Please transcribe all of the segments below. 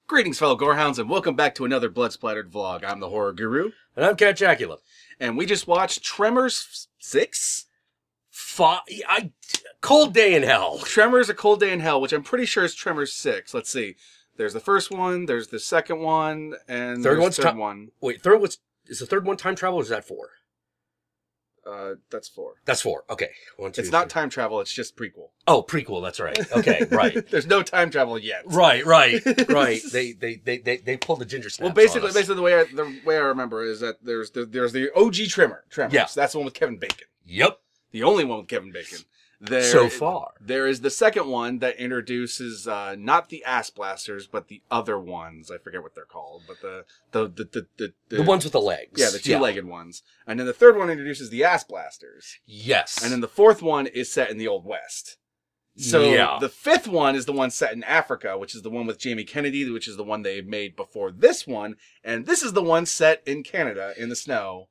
Greetings, fellow gorehounds, and welcome back to another Blood Splattered vlog. I'm the Horror Guru. And I'm Cat Jackula. And we just watched Tremors 6? Cold Day in Hell. Tremors, A Cold Day in Hell, which I'm pretty sure is Tremors 6. Let's see. There's the first one, there's the second one, and there's the third one. Wait, is the third one time travel, or is that 4? That's 4. That's 4. Okay. 1, 2, it's not time travel, it's just prequel. Oh, prequel, that's right. Okay, right. There's no time travel yet. Right. They pulled the ginger snaps. Well, basically the way I remember is that there's the OG Tremors. Yeah. That's the one with Kevin Bacon. Yep. The only one with Kevin Bacon. So far. There is the second one that introduces not the ass blasters, but the other ones. I forget what they're called, but the ones with the legs. Yeah, the two-legged ones. And then the third one introduces the ass blasters. Yes. And then the fourth one is set in the Old West. So the fifth one is the one set in Africa, which is the one with Jamie Kennedy, which is the one they made before this one, and this is the one set in Canada in the snow.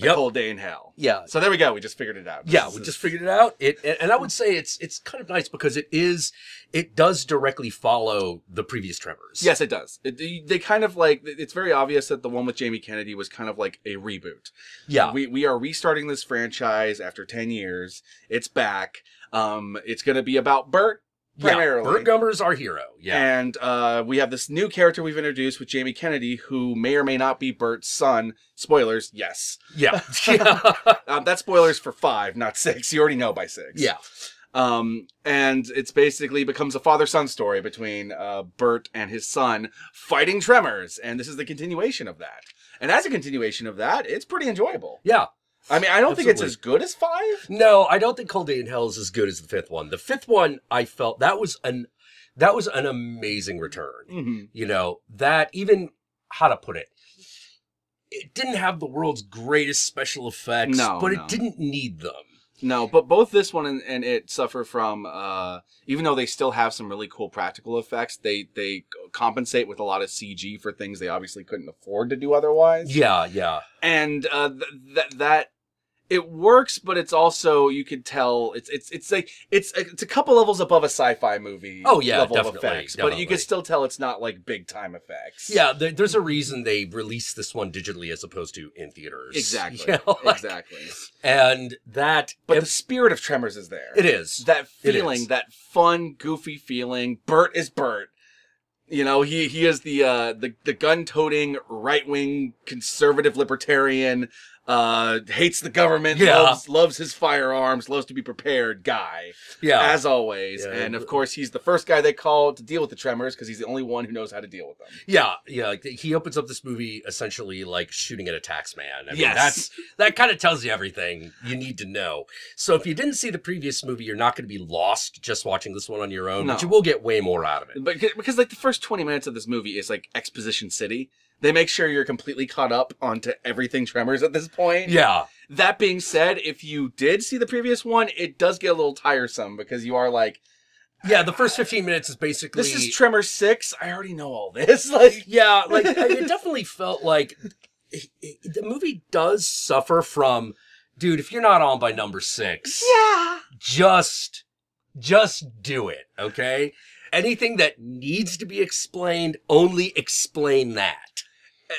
A Cold Day in Hell. Yeah. So there we go. We just figured it out. Yeah, we just figured it out. And I would say it's kind of nice because it does directly follow the previous Tremors. Yes, it does. They kind of like, it's very obvious that the one with Jamie Kennedy was kind of like a reboot. Yeah. We are restarting this franchise after 10 years. It's back. It's going to be about Bert. Primarily. Yeah, Bert Gummer's our hero. Yeah. And we have this new character we've introduced with Jamie Kennedy, who may or may not be Bert's son. Spoilers, yes. Yeah. That's spoilers for 5, not 6. You already know by 6. Yeah. And it's basically becomes a father-son story between Bert and his son fighting Tremors. And this is the continuation of that. And as a continuation of that, it's pretty enjoyable. Yeah. I mean, I don't think it's as good as 5. No, I don't think Cold Day in Hell is as good as the 5th one. The 5th one, I felt that was an amazing return. Mm-hmm. You know, that even, how to put it didn't have the world's greatest special effects, but it didn't need them. No, but both this one and it suffer from, even though they still have some really cool practical effects, they compensate with a lot of CG for things they obviously couldn't afford to do otherwise. Yeah, yeah. And that it works, but it's also, you could tell it's like it's a couple levels above a sci-fi movie. Oh yeah, level definitely, of effects, but you can still tell it's not like big time effects. Yeah, there's a reason they released this one digitally as opposed to in theaters. Exactly, you know, like, exactly. And that, but the spirit of Tremors is there. It is that feeling, that fun, goofy feeling. Bert is Bert. You know, he is the gun-toting, right-wing, conservative libertarian, hates the government, loves his firearms, loves to be prepared guy. Yeah. As always. Yeah. And of course, he's the first guy they call to deal with the Tremors because he's the only one who knows how to deal with them. Yeah, yeah. Like, he opens up this movie essentially like shooting at a tax man. I mean, that kind of tells you everything you need to know. So if you didn't see the previous movie, you're not going to be lost just watching this one on your own, but you will get way more out of it. But because like the first 20 minutes of this movie is like exposition city. They make sure you're completely caught up onto everything Tremors at this point. Yeah. That being said, if you did see the previous one, it does get a little tiresome because you are like... Yeah, the first 15 minutes is basically... This is Tremors 6. I already know all this. Like, yeah, like it definitely felt like the movie does suffer from, dude, if you're not on by number 6, just do it, okay? Anything that needs to be explained, only explain that.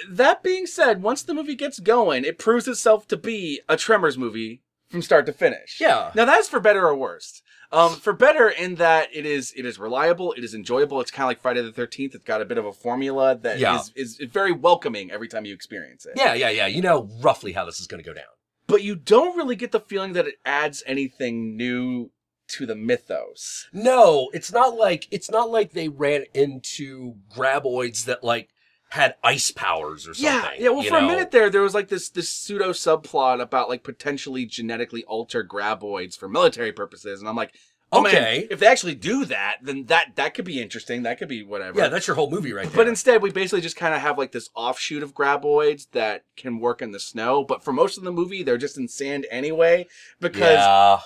That being said, once the movie gets going, it proves itself to be a Tremors movie from start to finish. Yeah. Now that's for better or worse. For better in that it is reliable, it is enjoyable. It's kind of like Friday the 13th. It's got a bit of a formula that is very welcoming every time you experience it. Yeah. You know roughly how this is going to go down. But you don't really get the feeling that it adds anything new to the mythos. No, it's not like they ran into graboids that like had ice powers or something. Yeah. Well, for a minute there was like this pseudo subplot about like potentially genetically altered graboids for military purposes, and I'm like, oh man, if they actually do that, then that could be interesting. That could be whatever. Yeah, that's your whole movie right there. But instead, we basically just kind of have like this offshoot of graboids that can work in the snow. But for most of the movie, they're just in sand anyway because.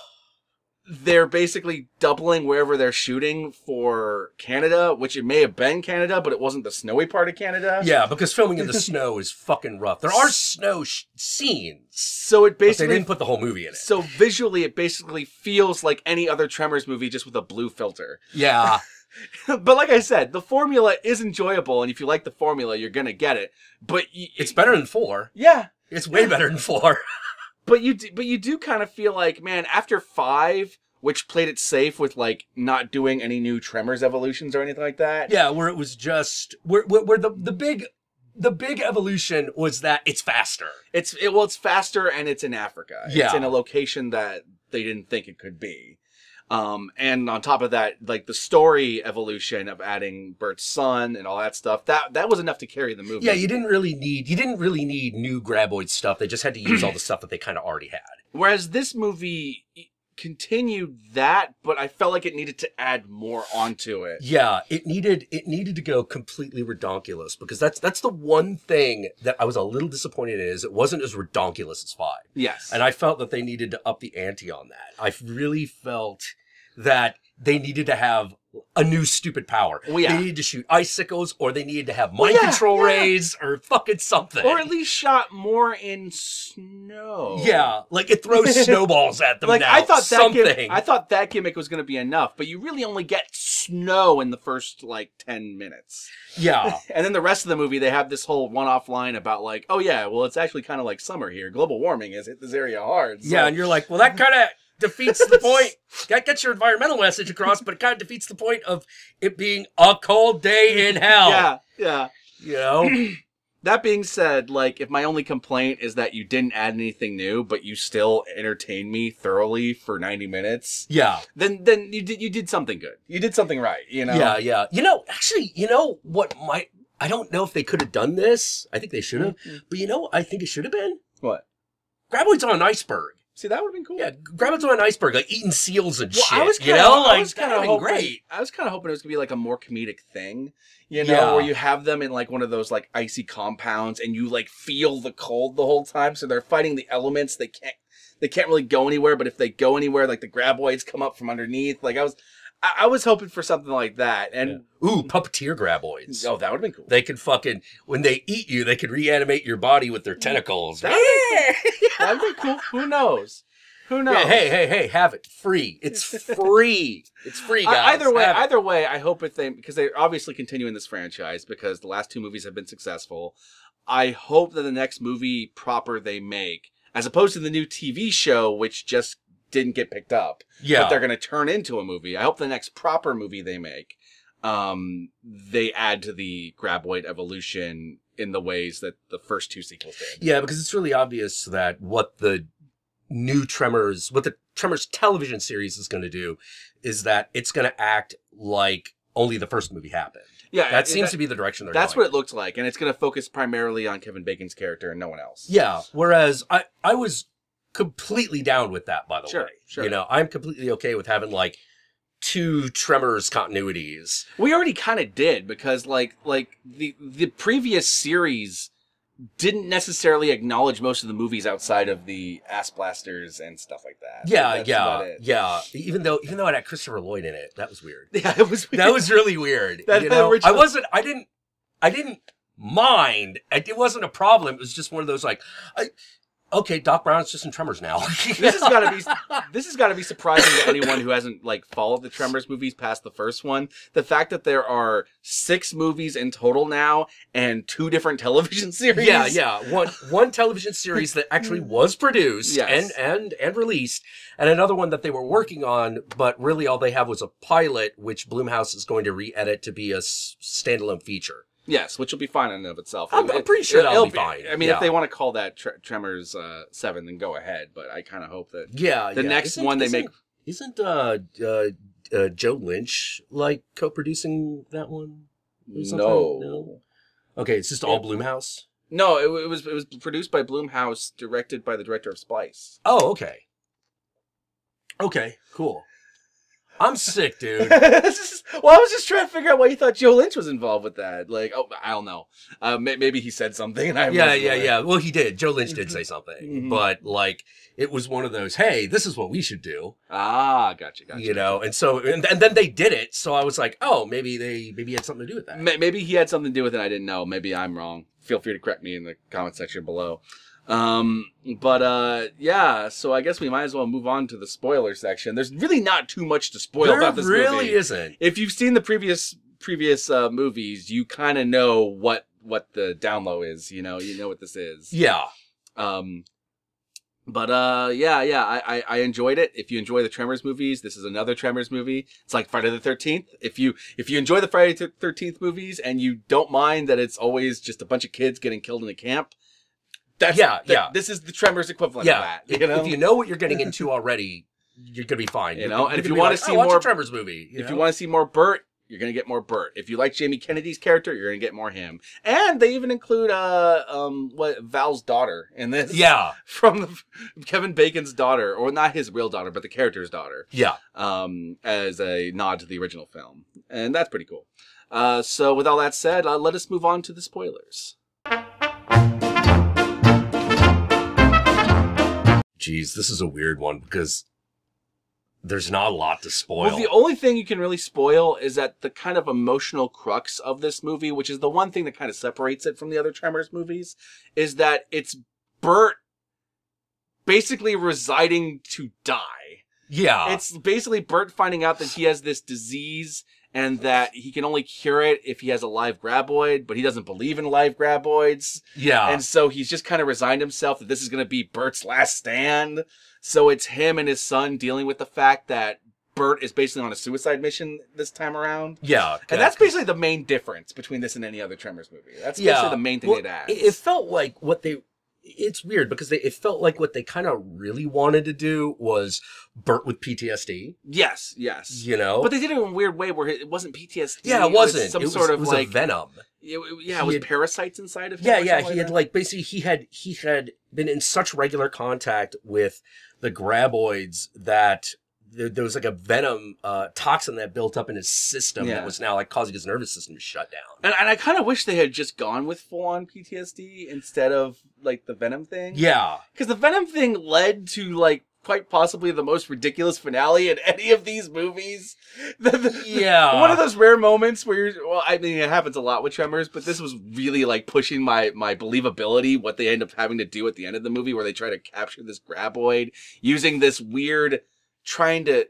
They're basically doubling wherever they're shooting for Canada, which it may have been Canada, but it wasn't the snowy part of Canada. Yeah, because filming in the snow is fucking rough. There are snow scenes. So it basically... But they didn't put the whole movie in it. So visually, it basically feels like any other Tremors movie just with a blue filter. Yeah. But like I said, the formula is enjoyable, and if you like the formula, you're gonna get it. But it's better than 4. Yeah, it's way better than 4. But you do kind of feel like, man, after 5, which played it safe with like not doing any new Tremors evolutions or anything like that. Yeah, where it was just where the big evolution was that it's faster. It's faster, and it's in Africa. Yeah. It's in a location that they didn't think it could be. And on top of that, like the story evolution of adding Bert's son and all that stuff, that was enough to carry the movie. Yeah, you didn't really need new Graboid stuff. They just had to use all the stuff that they kind of already had. Whereas this movie continued that, but I felt like it needed to add more onto it. Yeah, it needed to go completely redonkulous, because that's the one thing that I was a little disappointed in, is it wasn't as redonkulous as 5. Yes. And I felt that they needed to up the ante on that. I really felt that they needed to have a new stupid power. Well, yeah. They needed to shoot icicles, or they needed to have mind control rays, or fucking something. Or at least shot more in snow. Yeah, like it throws snowballs at them. Like now. I thought that gimmick was going to be enough, but you really only get snow in the first like 10 minutes. Yeah. And then the rest of the movie, they have this whole one-off line about like, oh yeah, well it's actually kind of like summer here. Global warming has hit this area hard. So. Yeah, and you're like, well, that kind of defeats the point. That gets your environmental message across, but it kind of defeats the point of it being a cold day in hell. Yeah. You know? That being said, like, if my only complaint is that you didn't add anything new, but you still entertained me thoroughly for 90 minutes. Yeah. Then you did something good. You did something right, you know? Yeah. Actually, what might... I don't know if they could have done this. I think they should have. Mm-hmm. But I think it should have been? What? Graboid's on an iceberg. See, that would have been cool. Yeah, Graboid's on an iceberg, like eating seals and shit. I was kind of hoping great. I was kind of hoping it was gonna be like a more comedic thing, where you have them in like one of those like icy compounds, and you like feel the cold the whole time. So they're fighting the elements. They can't really go anywhere, but if they go anywhere, like the Graboids come up from underneath. Like I was hoping for something like that. And ooh, puppeteer Graboids. Oh, that would have been cool. They could when they eat you, they could reanimate your body with their tentacles. That'd be cool. Who knows? Yeah, hey, have it. Free. It's free. It's free, guys. Either way, I hope because they're obviously continuing this franchise because the last 2 movies have been successful. I hope that the next movie proper they make, as opposed to the new TV show, which just didn't get picked up. Yeah. But they're going to turn into a movie. I hope the next proper movie they make, they add to the Graboid evolution in the ways that the first 2 sequels did. Yeah, because it's really obvious that what the Tremors television series is going to do is that it's going to act like only the first movie happened. Yeah. That seems to be the direction they're going. That's what it looks like. And it's going to focus primarily on Kevin Bacon's character and no one else. Yeah. Whereas I was completely down with that, by the way. Sure. I'm completely okay with having like 2 Tremors continuities. We already kind of did because like the previous series didn't necessarily acknowledge most of the movies outside of the ass blasters and stuff like that. Yeah. Even though it had Christopher Lloyd in it, that was weird. Yeah, it was weird. That was really weird. I didn't mind. It wasn't a problem. It was just one of those like, okay, Doc Brown's just in Tremors now. This has got to be surprising to anyone who hasn't like followed the Tremors movies past the first one. The fact that there are 6 movies in total now and 2 different television series. Yeah. One television series that actually was produced and released, and another one that they were working on, but really all they have was a pilot, which Blumhouse is going to re-edit to be a standalone feature. Yes, which will be fine in and of itself. I'm pretty sure that'll be fine. I mean, if they want to call that Tremors 7, then go ahead. But I kind of hope that the next one they make... Isn't Joe Lynch, like, co-producing that one? No. Okay, it's just all Blumhouse? No, it was produced by Blumhouse, directed by the director of Splice. Oh, okay. Okay, cool. I'm sick, dude. Well, I was just trying to figure out why you thought Joe Lynch was involved with that. Like, I don't know. Maybe he said something. And Yeah. Well, he did. Joe Lynch did say something. Mm-hmm. But, like, it was one of those, hey, this is what we should do. Ah, gotcha. And so, and then they did it. So I was like, oh, maybe he had something to do with that. Maybe he had something to do with it. I didn't know. Maybe I'm wrong. Feel free to correct me in the comment section below. Yeah, so I guess we might as well move on to the spoiler section. There's really not too much to spoil about this movie. There really isn't. If you've seen the previous movies, you kind of know what the down low is, you know what this is. Yeah. I enjoyed it. If you enjoy the Tremors movies, this is another Tremors movie. It's like Friday the 13th. If you enjoy the Friday the 13th movies and you don't mind that it's always just a bunch of kids getting killed in a camp, this is the Tremors equivalent of that. You know? If you know what you're getting into already, you're gonna be fine. You know, and if you want to see more Tremors movie, if you want to see more Burt, you're going to get more Burt. If you like Jamie Kennedy's character, you're going to get more him. And they even include Val's daughter in this. Yeah. From Kevin Bacon's daughter, or not his real daughter, but the character's daughter. Yeah. As a nod to the original film. And that's pretty cool. So with all that said, let us move on to the spoilers. Jeez, this is a weird one because there's not a lot to spoil. Well, the only thing you can really spoil is that the kind of emotional crux of this movie, which is the one thing that kind of separates it from the other Tremors movies, is that it's Burt basically residing to die. Yeah. It's basically Burt finding out that he has this disease and that he can only cure it if he has a live graboid, but he doesn't believe in live graboids. Yeah. And so he's just kind of resigned himself that this is going to be Burt's last stand. So it's him and his son dealing with the fact that Burt is basically on a suicide mission this time around. Yeah. And that's basically the main difference between this and any other Tremors movie. That's basically the main thing it adds. It felt like it's weird because it felt like what they kind of really wanted to do was Burt with PTSD. Yes. You know? But they did it in a weird way where it wasn't PTSD. Yeah, it wasn't. It was like a venom. It was parasites inside of him. Yeah. He had basically he had been in such regular contact with the graboids that there was like a venom toxin that built up in his system that was now like causing his nervous system to shut down. And I kind of wish they had just gone with full-on PTSD instead of like the venom thing. Yeah. Because the venom thing led to like quite possibly the most ridiculous finale in any of these movies. Yeah. One of those rare moments where it happens a lot with Tremors, but this was really like pushing my believability, what they end up having to do at the end of the movie where they try to capture this graboid using this weird, trying to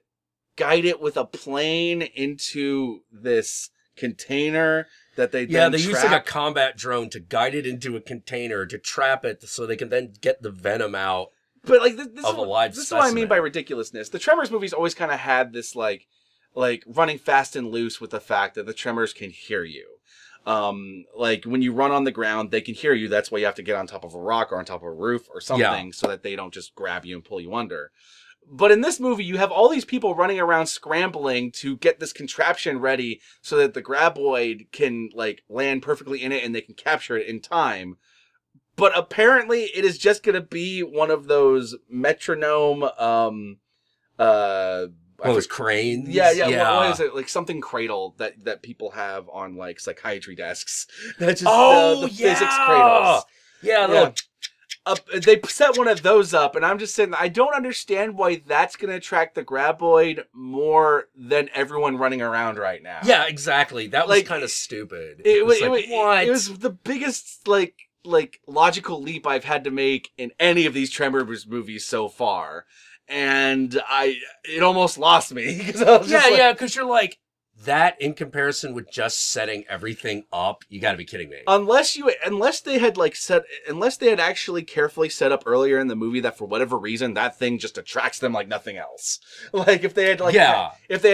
guide it with a plane into this container that they then they use like a combat drone to guide it into a container to trap it so they can then get the venom out. But like this is what I mean by ridiculousness. The Tremors movies always kind of had this like running fast and loose with the fact that the Tremors can hear you. Like when you run on the ground, they can hear you. That's why you have to get on top of a rock or on top of a roof or something so that they don't just grab you and pull you under. But in this movie, you have all these people running around scrambling to get this contraption ready so that the graboid can like land perfectly in it and they can capture it in time. But apparently it is just going to be one of those metronome, those cranes? Yeah. What is it? Like something cradle that people have on like psychiatry desks. That's just the physics cradles. Yeah. They set one of those up, and I'm just saying, I don't understand why that's going to attract the graboid more than everyone running around right now. Yeah, exactly. That was kind of stupid. It was the biggest, like logical leap I've had to make in any of these Tremors movies so far. And it almost lost me. Because you're like, that in comparison with just setting everything up, you got to be kidding me. Unless they had actually carefully set up earlier in the movie that for whatever reason that thing just attracts them like nothing else. Like if they had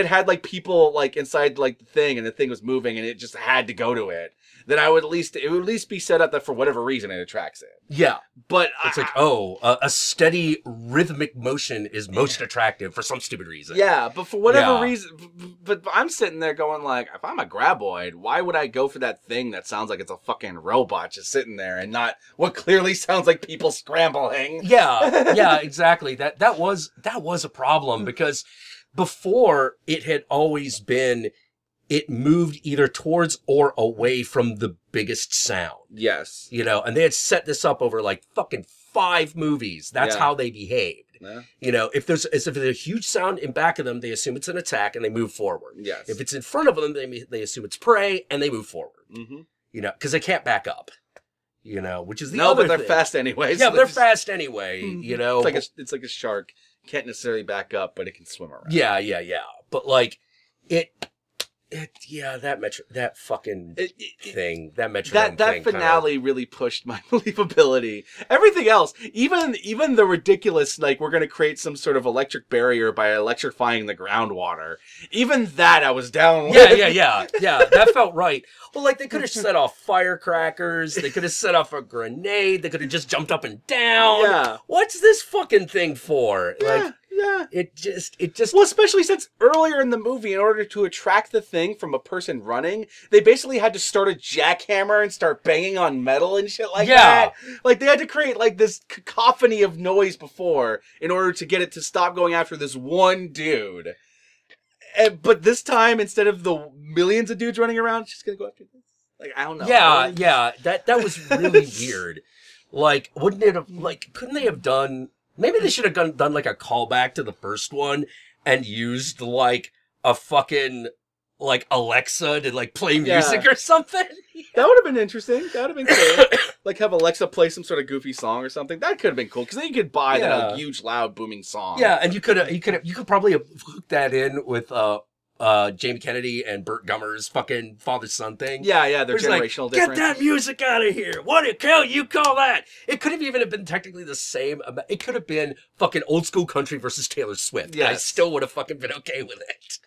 had like people like inside like the thing and the thing was moving and it just had to go to it, then it would at least be set up that for whatever reason it attracts it. Yeah. But it's a steady rhythmic motion is most attractive for some stupid reason. Yeah, but for whatever reason, but I'm sitting there going like, if I'm a graboid, why would I go for that thing that sounds like it's a fucking robot just sitting there and not what clearly sounds like people scrambling? Yeah, exactly. That was a problem because before it had always been it moved either towards or away from the biggest sound. Yes. You know, and they had set this up over like fucking 5 movies. That's how they behaved. Yeah. You know, if there's a huge sound in back of them, they assume it's an attack and they move forward. Yes. If it's in front of them, they assume it's prey and they move forward. Mm-hmm. You know, because they can't back up. you know, which is the no, other but they're thing. fast anyway. Yeah, So they're fast anyway, you know. It's like a shark. Can't necessarily back up, but it can swim around. Yeah. But like, that fucking thing, that Metrodome that finale really pushed my believability. Everything else, even the ridiculous, like we're gonna create some sort of electric barrier by electrifying the groundwater. Even that I was down with. Yeah. That felt right. Well, like they could have set off firecrackers. They could have set off a grenade. They could have just jumped up and down. Yeah. What's this fucking thing for? Yeah. It just. Well, especially since earlier in the movie, in order to attract the thing from a person running, they basically had to start a jackhammer and start banging on metal and shit like that. Like they had to create like this cacophony of noise before in order to get it to stop going after this one dude. But this time, instead of the millions of dudes running around, it's just gonna go after this. Like I don't know. Yeah. That was really weird. Like, wouldn't it have couldn't they have done? Maybe they should have done like a callback to the first one and used like a fucking like Alexa to like play music or something. That would have been interesting. That would have been cool. Like have Alexa play some sort of goofy song or something. That could have been cool because then you could buy that huge, loud, booming song. Yeah, and you could probably have hooked that in with Jamie Kennedy and Burt Gummer's fucking father-son thing. Yeah, their generational difference. Get that music out of here. What the hell you call that? It could have even been technically the same. It could have been fucking old school country versus Taylor Swift. Yeah, I still would have fucking been okay with it.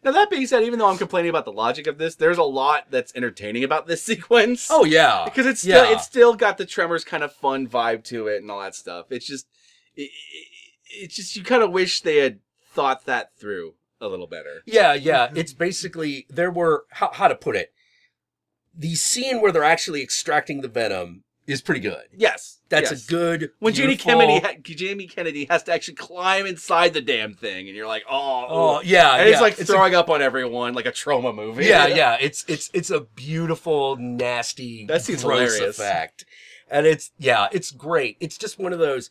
Now, that being said, even though I'm complaining about the logic of this, there's a lot that's entertaining about this sequence. Oh, yeah. Because it's still got the Tremors kind of fun vibe to it and all that stuff. It's just, you kind of wish they had thought that through a little better. Yeah. It's basically, there were, how to put it, the scene where they're actually extracting the venom is pretty good. Yes. That's a good, when Jamie Kennedy has to actually climb inside the damn thing, and you're like, yeah. And it's like throwing up on everyone like a trauma movie. Yeah. It's a beautiful, nasty, that seems gross hilarious. effect. And it's great. It's just one of those,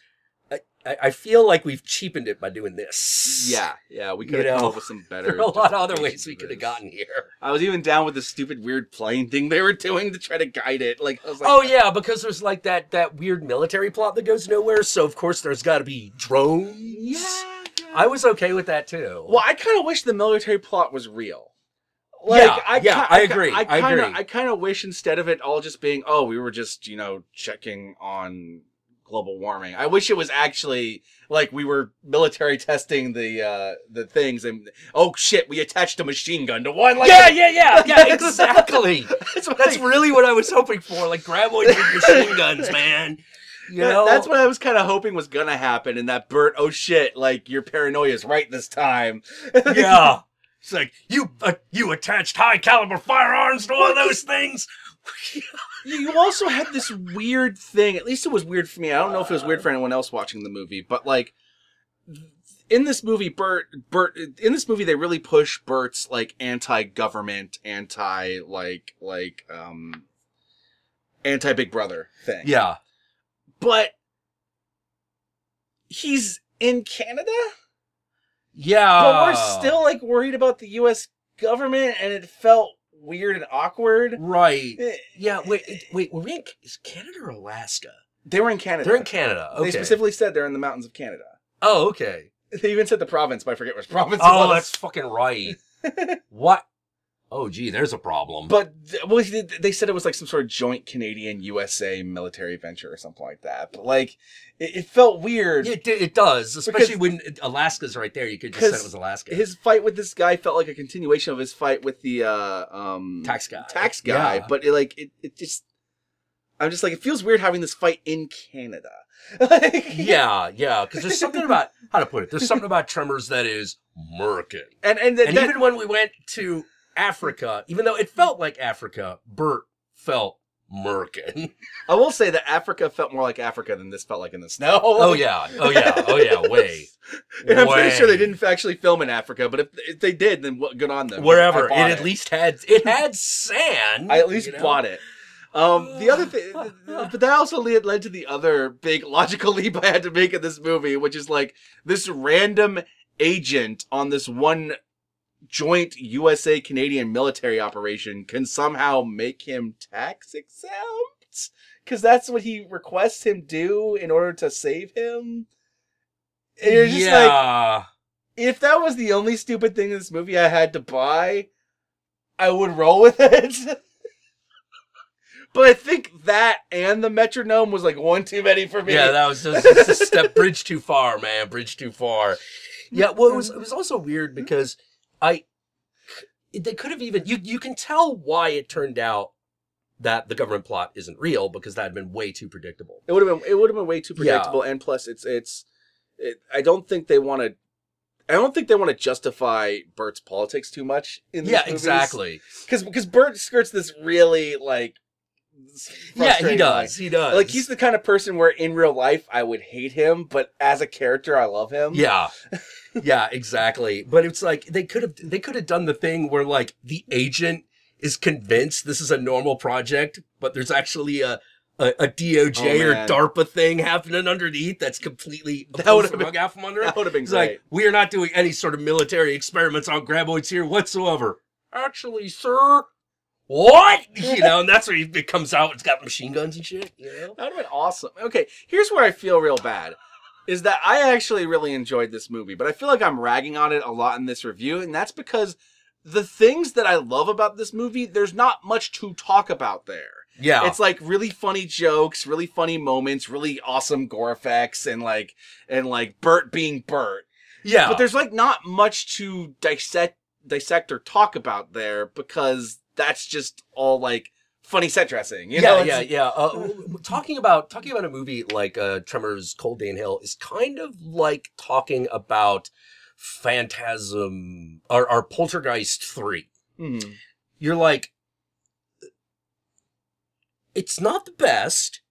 I feel like we've cheapened it by doing this. Yeah, we could have come up with some better. There are a lot of other ways we could have gotten here. I was even down with the stupid weird plane thing they were doing to try to guide it. I was like, oh yeah, because there's like that weird military plot that goes nowhere. So of course there's got to be drones. Yeah, I was okay with that too. Well, I kind of wish the military plot was real. I agree. I kind of wish instead of it all just being, we were just checking on global warming. I wish it was actually like we were military testing the things and shit, we attached a machine gun to one. Yeah, exactly. That's really what I was hoping for. Like graboid machine guns, man. You know? That's what I was kind of hoping was gonna happen. And that Bert, like your paranoia is right this time. Yeah, it's like you attached high caliber firearms to one of those things. You also had this weird thing, at least it was weird for me. I don't know if it was weird for anyone else watching the movie, but like in this movie, they really push Bert's like anti-government, anti-Big Brother thing. Yeah. But he's in Canada? Yeah. But we're still like worried about the US government, and it felt weird and awkward. Right. Yeah, wait, were we in Canada or Alaska? They were in Canada. They're in Canada. Okay. They specifically said they're in the mountains of Canada. Oh, okay. They even said the province, but I forget which province it was. Oh, that's fucking right. What? Oh, gee, there's a problem. But, they said it was like some sort of joint Canadian-USA military venture or something like that. But, like, it felt weird. It does, especially when Alaska's right there. You could just say it was Alaska. His fight with this guy felt like a continuation of his fight with the tax guy. Yeah. But, it just... I'm just like, it feels weird having this fight in Canada. Yeah, because there's something about... How to put it? There's something about Tremors that is American. And even when we went to Africa, even though it felt like Africa, Bert felt American. I will say that Africa felt more like Africa than this felt like in the snow. Oh yeah, way. And I'm pretty sure they didn't actually film in Africa, but if they did, then good on them. Wherever, it at least had sand. I at least bought it. The other thing, but that also led to the other big logical leap I had to make in this movie, which is like this random agent on this one joint USA-Canadian military operation can somehow make him tax exempt. fights because that's what he requests him do in order to save him. And you're just like, if that was the only stupid thing in this movie I had to buy, I would roll with it. But I think that and the metronome was like one too many for me. Yeah, that was just a step bridge too far, man. Bridge too far. Yeah, well, it was also weird because they could have even you can tell why it turned out that the government plot isn't real because that had been way too predictable. It would have been way too predictable, and plus I don't think they want to justify Bert's politics too much in these movies. Exactly. Because Bert skirts this really like. Yeah, he does. He does. Like he's the kind of person where in real life I would hate him, but as a character I love him. Yeah. Yeah, exactly. But it's like they could have done the thing where like the agent is convinced this is a normal project, but there's actually a DOJ or DARPA thing happening underneath that's completely rug out from under it. That would have been it's great. Like, we are not doing any sort of military experiments on graboids here whatsoever. Actually, sir. What? You know, and that's where it comes out. It's got machine guns and shit. You know? That would have been awesome. Okay, here's where I feel real bad. Is that I actually really enjoyed this movie, but I feel like I'm ragging on it a lot in this review, and that's because the things that I love about this movie, there's not much to talk about there. Yeah. It's like really funny jokes, really funny moments, really awesome gore effects, and like Bert being Bert. Yeah. But there's like not much to dissect or talk about there because that's just all like funny set dressing. You know? Talking about a movie like Tremors: Cold Day in Hell is kind of like talking about Phantasm or Poltergeist 3. Mm-hmm. You're like, it's not the best.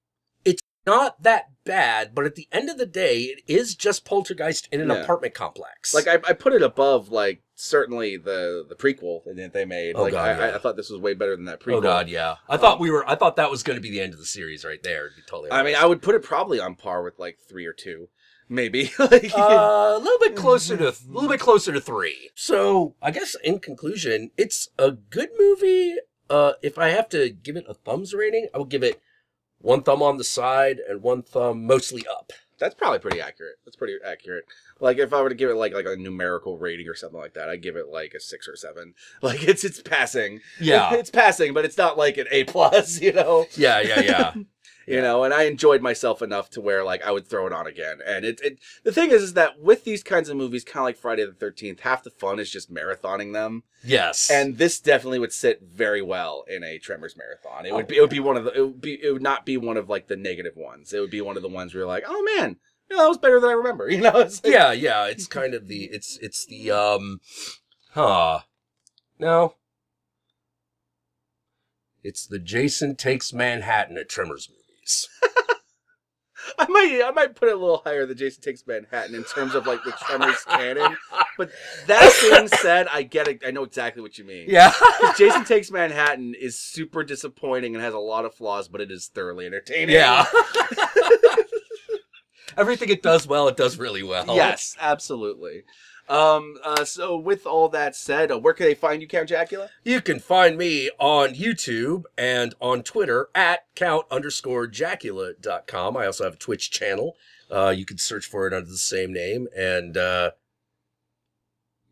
It's not that bad, but at the end of the day, it is just Poltergeist in an apartment complex. Like I put it above like certainly the prequel that they made. Oh, like God, I thought this was way better than that prequel. Oh God, yeah. I thought that was going to be the end of the series right there. To be totally honest. I mean, I would put it probably on par with like 3 or 2, maybe. Like, a little bit closer to 3. So I guess in conclusion, it's a good movie. If I have to give it a thumbs rating, I would give it 1 thumb on the side and 1 thumb mostly up. That's probably pretty accurate. That's pretty accurate. Like if I were to give it like a numerical rating or something like that, I'd give it like a 6 or 7. Like it's passing. Yeah, it's passing, but it's not like an A+. You know. Yeah. You know, and I enjoyed myself enough to where like I would throw it on again. And the thing is that with these kinds of movies, kind of like Friday the 13th, half the fun is just marathoning them. Yes. And this definitely would sit very well in a Tremors marathon. It would not be one of like the negative ones. It would be one of the ones where you're like, oh man, you know, that was better than I remember. You know? It's like, yeah. It's kind of it's the Jason Takes Manhattan at Tremors movies. I might put it a little higher than Jason Takes Manhattan in terms of like the Tremors canon. But that being said, I get it. I know exactly what you mean. Yeah. Jason Takes Manhattan is super disappointing and has a lot of flaws, but it is thoroughly entertaining. Yeah. Everything it does well, it does really well. Yes, absolutely. So with all that said, where can they find you, Count Jackula? You can find me on YouTube and on Twitter at count_Jackula.com. I also have a Twitch channel. You can search for it under the same name. And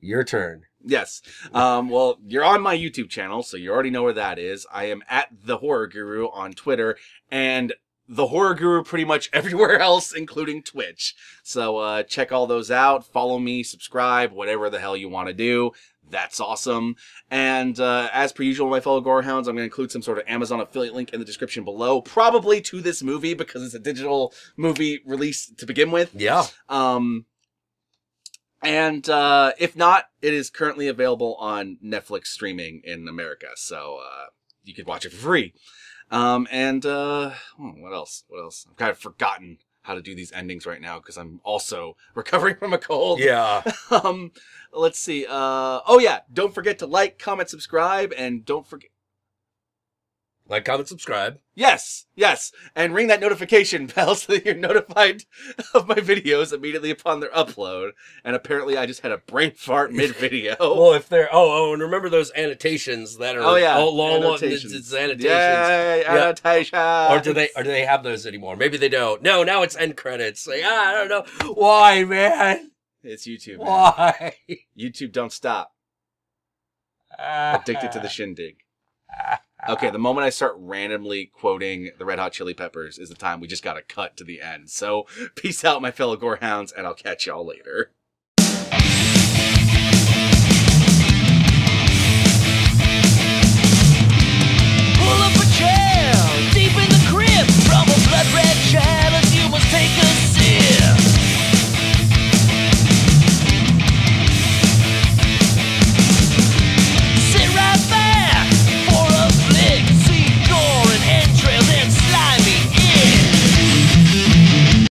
your turn. Yes. Well, you're on my YouTube channel, so you already know where that is. I am at The Horror Guru on Twitter and The Horror Guru pretty much everywhere else, including Twitch. So check all those out. Follow me, subscribe, whatever the hell you want to do. That's awesome. And as per usual, my fellow Gorehounds, I'm going to include some sort of Amazon affiliate link in the description below, probably to this movie because it's a digital movie release to begin with. Yeah. And if not, it is currently available on Netflix streaming in America. So you could watch it for free. What else? I've kind of forgotten how to do these endings right now because I'm also recovering from a cold. Yeah. Let's see. Oh yeah, don't forget to like, comment, subscribe, and don't forget. Like, comment, subscribe. Yes, and ring that notification bell so that you're notified of my videos immediately upon their upload. And apparently I just had a brain fart mid-video. Well, if they're... Oh, and remember those annotations that are... long annotations. It's annotations. Yay, annotations. Or do they have those anymore? Maybe they don't. No, now it's end credits. Like, I don't know. Why, man? It's YouTube, man. Why? YouTube don't stop. Addicted to the shindig. Okay, the moment I start randomly quoting the Red Hot Chili Peppers is the time we just gotta cut to the end. So, peace out, my fellow gorehounds, and I'll catch y'all later.